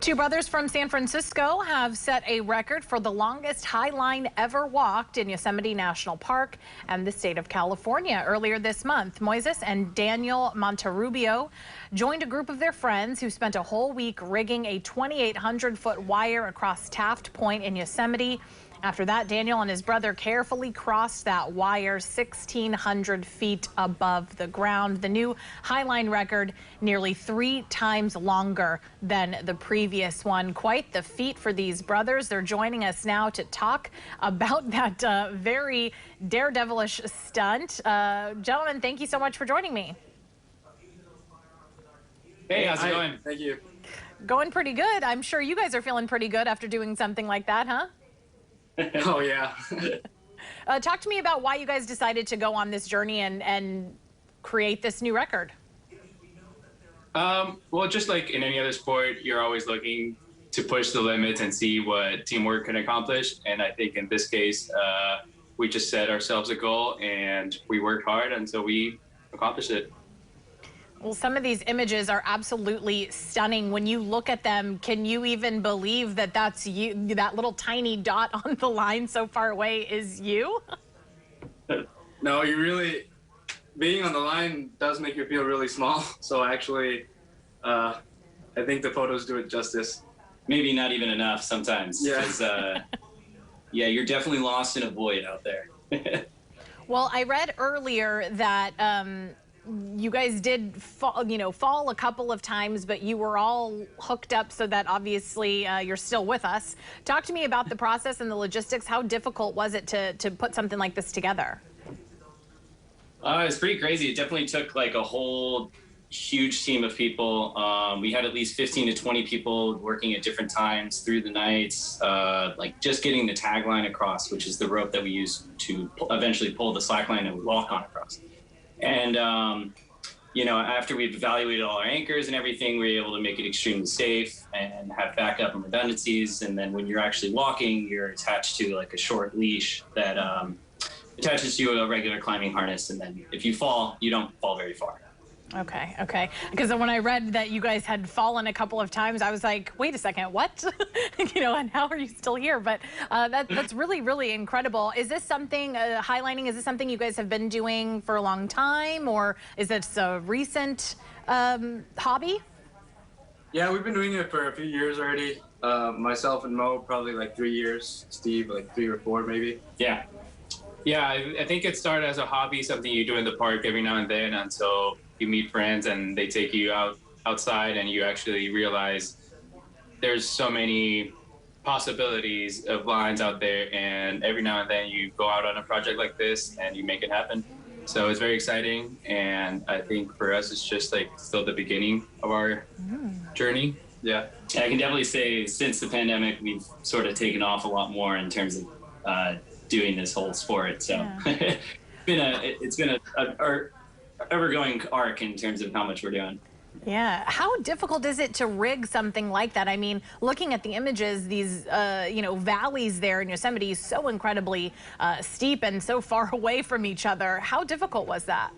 Two brothers from San Francisco have set a record for the longest highline ever walked in Yosemite National Park and the state of California earlier this month. Moises and Daniel Monterrubio joined a group of their friends who spent a whole week rigging a 2,800-foot wire across Taft Point in Yosemite. After that, Daniel and his brother carefully crossed that wire 1,600 feet above the ground. The new highline record nearly 3 times longer than the previous one. Quite the feat for these brothers. They're joining us now to talk about that very daredevilish stunt. Gentlemen, thank you so much for joining me. Hey, how's it going? Thank you. Going pretty good. I'm sure you guys are feeling pretty good after doing something like that, huh? Oh, yeah. Talk to me about why you guys decided to go on this journey and create this new record. Well, just like in any other sport, you're always looking to push the limits and see what teamwork can accomplish. And I think in this case, we just set ourselves a goal and we worked hard until we accomplished it. Well, some of these images are absolutely stunning. When you look at them, can you even believe that that's you? That little tiny dot on the line so far away is you? No, you really, being on the line does make you feel really small. So actually, I think the photos do it justice. Maybe not even enough sometimes. Yeah. 'Cause, yeah, you're definitely lost in a void out there. Well, I read earlier that you guys did fall a couple of times, but you were all hooked up so that obviously you're still with us. Talk to me about the process and the logistics. How difficult was it to put something like this together? It's pretty crazy. It definitely took like a whole huge team of people. We had at least 15 to 20 people working at different times through the nights, like just getting the tagline across, which is the rope that we use to eventually pull the slack line that we walk on across. And, you know, after we've evaluated all our anchors and everything, we were able to make it extremely safe and have backup and redundancies. And then when you're actually walking, you're attached to like a short leash that attaches to a regular climbing harness. And then if you fall, you don't fall very far. Okay, okay. Because when I read that you guys had fallen a couple of times, I was like, wait a second, what? And how are you still here? But that's really, really incredible. Is this something, highlining, is this something you guys have been doing for a long time, or is this a recent hobby? Yeah, we've been doing it for a few years already. Myself and Mo, probably like 3 years. Steve, like 3 or 4 maybe. Yeah. Yeah, I think it started as a hobby, something you do in the park every now and then until you meet friends and they take you outside and you actually realize there's so many possibilities of lines out there, and every now and then you go out on a project like this and you make it happen. So it's very exciting, and I think for us it's just like still the beginning of our journey. Yeah. I can definitely say since the pandemic, we've sort of taken off a lot more in terms of doing this whole sport. So yeah. it's been a ever-going arc in terms of how much we're doing. Yeah. How difficult is it to rig something like that? I mean, looking at the images, these, valleys there in Yosemite is so incredibly steep and so far away from each other. How difficult was that?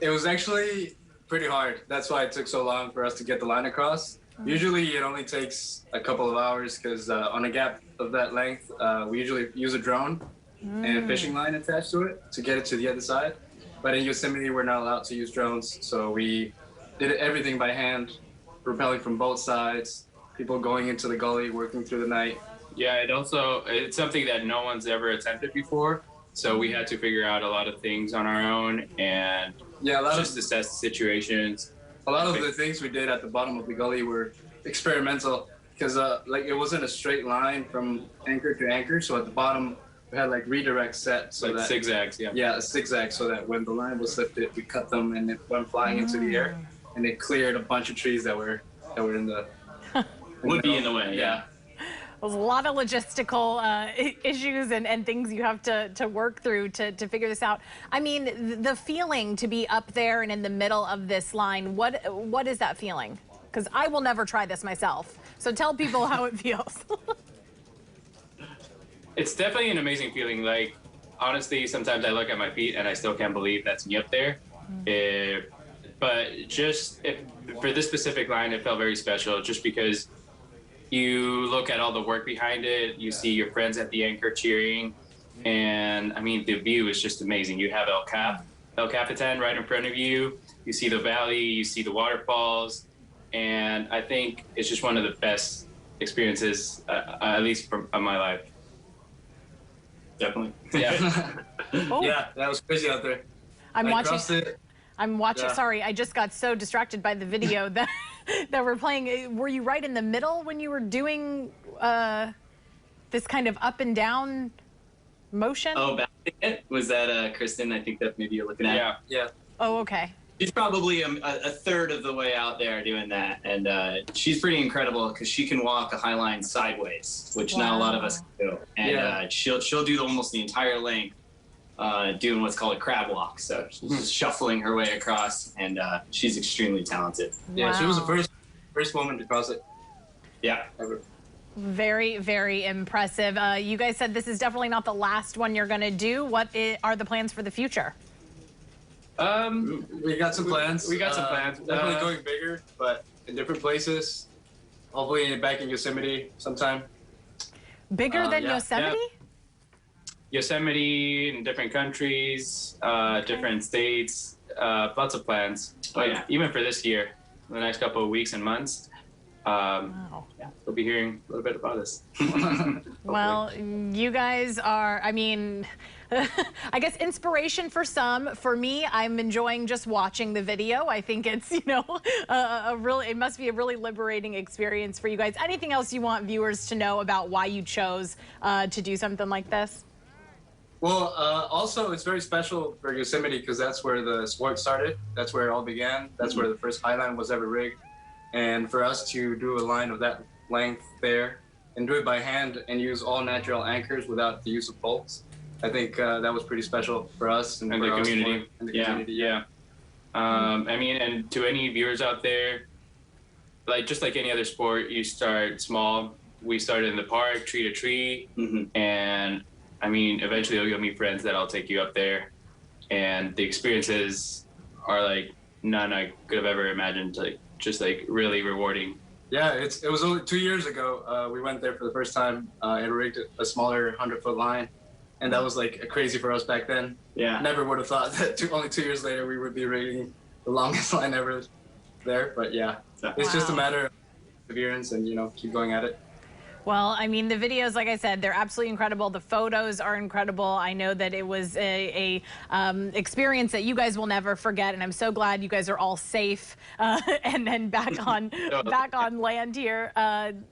It was actually pretty hard. That's why it took so long for us to get the line across. Usually it only takes a couple of hours because on a gap of that length, we usually use a drone and a fishing line attached to it to get it to the other side. But in Yosemite, we're not allowed to use drones, so we did everything by hand, rappelling from both sides, people going into the gully, working through the night. Yeah, it's something that no one's ever attempted before, so we had to figure out a lot of things on our own and just assess the situations. A lot of the things we did at the bottom of the gully were experimental because it wasn't a straight line from anchor to anchor, so at the bottom we had like redirects set so that zigzags, a zigzag, so that when the line was lifted, we cut them and it went flying into the air, and it cleared a bunch of trees that were in the would be in the way. Yeah. There's a lot of logistical issues and things you have to work through to figure this out. I mean, the feeling to be up there and in the middle of this line, what is that feeling? Because I will never try this myself. So tell people how it feels. It's definitely an amazing feeling. Like, honestly, sometimes I look at my feet and I still can't believe that's me up there. But for this specific line, it felt very special just because you look at all the work behind it. You see your friends at the anchor cheering, and I mean the view is just amazing. You have El Capitan right in front of you. You see the valley, you see the waterfalls, and I think it's just one of the best experiences, at least from my life. Definitely. Yeah. Oh, Yeah, that was crazy out there. I'm I watching. crossed it. I'm watching. Yeah. Sorry, I just got so distracted by the video that that we're playing. Were you right in the middle when you were doing this kind of up and down motion? Oh, balancing it? Was that Kristen? I think that maybe you're looking at. Yeah. Yeah. Oh, okay. She's probably a third of the way out there doing that, and she's pretty incredible because she can walk a high line sideways, which not a lot of us can do. And Yeah. she'll do almost the entire length, doing what's called a crab walk. So she's just shuffling her way across, and she's extremely talented. Yeah, she was the Wow. first woman to cross it Yeah. ever. Very, very impressive. You guys said this is definitely not the last one you're going to do. What are the plans for the future? We got some plans. We got some plans. Definitely going bigger, but in different places. Hopefully back in Yosemite sometime. Bigger than yeah. Yosemite? Yosemite in different countries, different states, lots of plans. Oh, yeah. Even for this year, the next couple of weeks and months. Wow. Yeah, we'll be hearing a little bit about this. Well, you guys are, I mean, I guess inspiration for some. For me, I'm enjoying just watching the video. I think it's, you know, it must be a really liberating experience for you guys. Anything else you want viewers to know about why you chose to do something like this? Well, also it's very special for Yosemite because that's where the sport started. That's where it all began. That's where the first highline was ever rigged. And for us to do a line of that length there and do it by hand and use all natural anchors without the use of bolts, I think that was pretty special for us and And for the our community. sport and the Yeah, community. yeah. I mean, and to any viewers out there, like just like any other sport, you start small. We started in the park, tree to tree, and I mean, eventually you'll meet friends that I'll take you up there, and the experiences are like none I could have ever imagined. Like just like really rewarding. Yeah, it was only 2 years ago. We went there for the first time and rigged a smaller 100-foot line, and that was like crazy for us back then. Yeah. Never would have thought that only 2 years later we would be rigging the longest line ever there. But yeah, it's just a Wow. matter of perseverance and keep going at it. Well, I mean, the videos, like I said, they're absolutely incredible. The photos are incredible. I know that it was a experience that you guys will never forget, and I'm so glad you guys are all safe and then back on land here.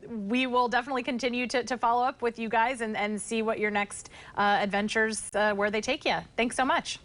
We will definitely continue to follow up with you guys and see what your next adventures where they take you. Thanks so much.